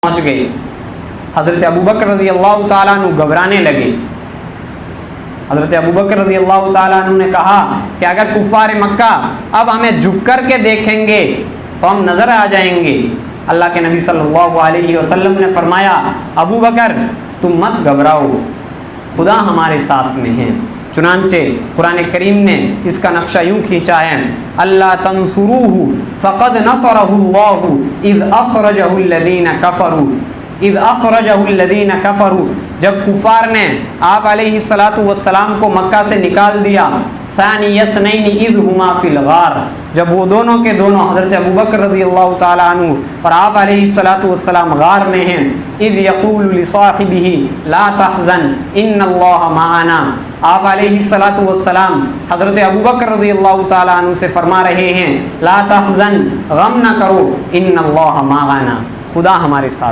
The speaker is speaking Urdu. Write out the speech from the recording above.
پہنچ گئے. حضرت ابوبکر رضی اللہ تعالیٰ عنہ گھبرانے لگے. حضرت ابوبکر رضی اللہ تعالیٰ عنہ نے کہا کہ اگر کفار مکہ اب ہمیں جھک کر کے دیکھیں گے تو ہم نظر آ جائیں گے. اللہ کے نبی صلی اللہ علیہ وسلم نے فرمایا ابو بکر تم مت گھبراؤ، خدا ہمارے ساتھ میں ہے. چنانچہ قرآن کریم نے اس کا نقشہ یوں کھینچا ہے اللہ تنصروہ فقد نصرہ اللہ اذ اخرجہ الذین کفروا اذ اخرجہ الذین کفروا، جب کفار نے آپ علیہ السلام کو مکہ سے نکال دیا. ثانی اثنین اذ ہما فی الغار، جب وہ دونوں کے دونوں حضرت ابوبکر رضی اللہ تعالیٰ عنہ اور آپ علیہ السلام غار میں ہیں. اذ یقول لصاحبہ لا تحزن ان اللہ معنا، آپ علیہ السلام حضرت ابوبکر رضی اللہ تعالیٰ عنہ سے فرما رہے ہیں لا تحزن، غم نہ کرو، ان اللہ معنا، خدا ہمارے ساتھ.